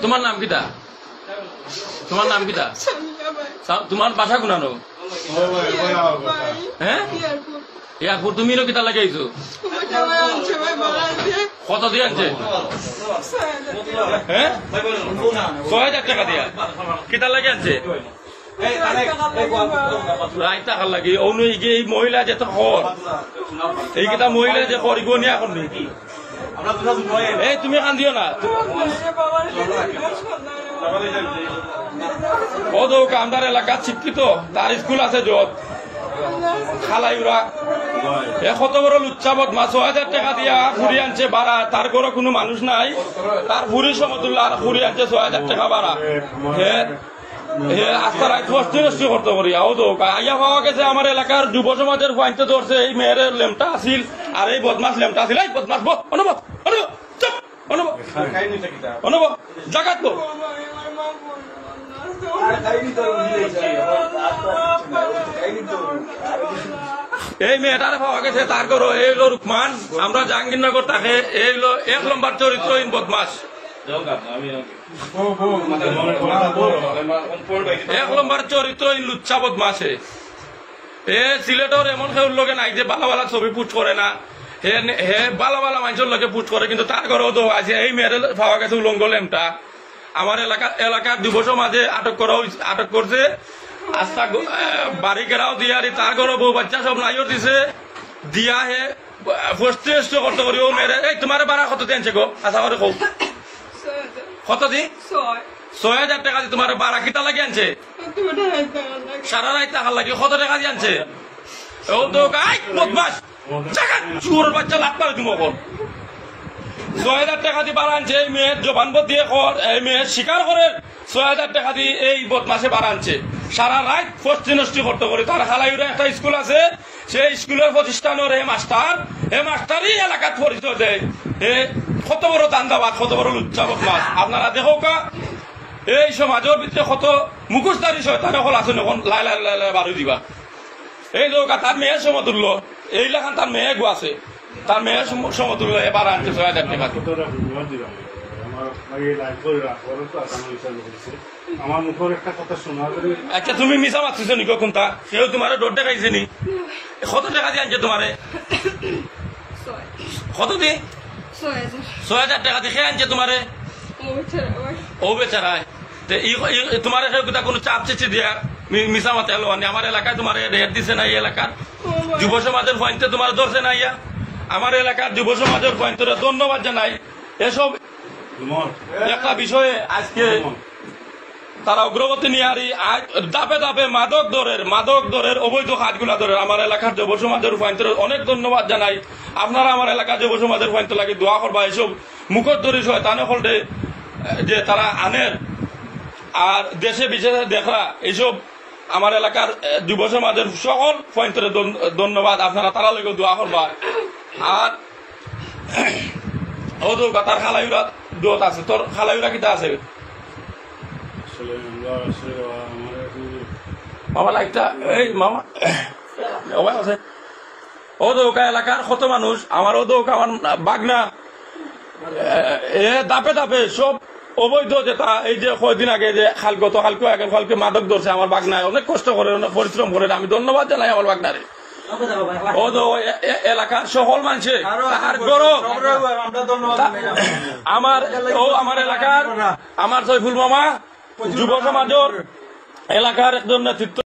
তোমার নাম কিটা? তোমার নাম কিটা? তোমার বাসা কোনানো? হ্যাঁ এয়ারপোর্ট। তুমি কিটা লাগে আইছো? কত দিয়ে আনছে? হ্যাঁ ৬,০০০ টাকা দিয়া কিটা লাগে আনছে? রায় টাকার লাগে অন্য এই মহিলা যে খর এইকেইটা মহিলা যে করিব নিয়া করবি। এই তুমি কান্দিও না। আমার এলাকা শিক্ষিত তার স্কুল আছে যত খালাইরা কত বড় লুচ্চা বদমাস ৬,০০০ টাকা দিয়া ফুরি আনছে ভাড়া। তার ঘরে কোনো মানুষ নাই, তার ফুরি সমতুল্য আর ফুরি আনছে ৬,০০০ টাকা ভাড়া। আস্তার নষ্ট করতে পারি আইয়া পাওয়া গেছে আমার এলাকার যুব সমাজের পয়েন্টে ধরছে এই মেয়ের লেমটা আসিল আর এই বদমাস লেমটা আসিল। এই বদমাস অনুভব অনুভব জাগাত এই মেয়েটার পাওয়া গেছে তার ঘর এই হলো রুকমান। আমরা জাহাঙ্গীরনগর তাকে এই হলো ১ নম্বর চরিত্রহীন বদমাস। ১ নম্বর চরিত্রহীন লুচ্চা বদমাসে এ সিলেটর এমন কেউ লোকে নাই যে বালা বালা ছবি পুট করে না। হে বালা বালা মানুষের লোকে পুট করে, কিন্তু তার ঘরেও তো আছে এই মেয়ের পাওয়া গেছে উলঙ্গ লেমটা। আমার এলাকার যুব সমাজে আটক করছে। আস্থা বাড়ি ঘেরাও দিয়ে তার ঘরে বউ বাচ্চা সব নাইও দিছে দিয়া হে ফস্ট করতে পারি ও মেয়ের। এই তোমার বাড়া কত দিনছে গো? আশা করে কৌ কত দি? ৬,০০০ টাকা দিয়ে তোমার বাড়া কিটা লাগে আনছে? সারা রাত টাকা লাগে। কত টাকা দিয়ে আনছে? ও তো বদমাস চুর বাচ্চা লাভ পারে তুমি কখন ৬,০০০ টাকা দিয়ে বাড়া আনছে। এই মেয়ের জবানবত দিয়ে এই মেয়ের স্বীকার করে ৬,০০০ টাকা দিয়ে এই বদমাসে বাড়া আনছে। সারা রাত ফস্টি নষ্টি করতে পারে। তার হালাইরা একটা স্কুল আছে, সেই স্কুলের প্রতিষ্ঠানের এই মাস্টারই এলাকার পরিচয় দেয়। কত বড় দান্দাবাদ, কত বড় লুচ্চা বদমাস। আপনারা দেখো কা এই সমাজের ভিতরে কত মুখোশধারী শয়তান হল আছে নখন লাই লাই লাই লাই বাড়ি দিবা। এই লোক তার মেয়ের সমতুল্য এই লেখান তার মেয়ে গো আছে, তার মেয়ের সমতুল্য এবার আনছে ৬,০০০ টাকা। আচ্ছা তুমি মিশা মারছিস নি কোনটা? সেও তোমার ডোর দেখাইছে নি? কত টাকা দিয়ে আনছে তোমারে? কত দিয়ে? ৬,০০০ টাকা দিয়ে খেয়ে আনছে তোমারে? ও বেচারায় তোমার কোনো চাপ চেঁচে দিয়া মিশা মাতে এলো আমার এলাকায় তোমার রেট দিছে না? এই এলাকার যুব সমাজের পয়েন্টে তোমার ধরছে না? ইয়া আমার এলাকার যুব সমাজের পয়েন্টে ধন্যবাদ জানাই। এসব একটা বিষয়ে আজকে তারা অগ্রগতি নিয়ে আর দাপে দাপে মাদক দরের অবৈধ হাতগুলা ধরে আমার এলাকার যুব সমাজের পয়েন্টে অনেক ধন্যবাদ জানাই। আপনারা আমার এলাকার যুব সমাজের পয়েন্টে লাগে দোয়া করবা। এসব মুখর ধরি শয়তানে হলদে যে তারা আনের আর দেশে বিদেশে দেখা এইসব আমার এলাকার যুব সমাজের সকল পয়েন্টের ধন্যবাদ। আপনারা তারা লেগে দোয়া করবা। আর ও তো তার খালাইরা দোত আছে, তোর খালাইরা কিটা আছে? মামা লাইটটা এই মামা আছে। ও দৌকা এলাকার কত মানুষ আমার ও দৌকা আমার বাগনা দাপে দাপে সব অবৈধ যেটা এই যে কয়দিন আগে যে খালকে মাদক ধরছে আমার বাগনায় অনেক কষ্ট করে অনেক পরিশ্রম করে। আমি ধন্যবাদ জানাই আমার বাগনারে। ও তো এলাকার সকল মানুষে আমার এলাকার আমার সৈফুল মামা যুব সমাজের এলাকার একজন নেতৃত্ব।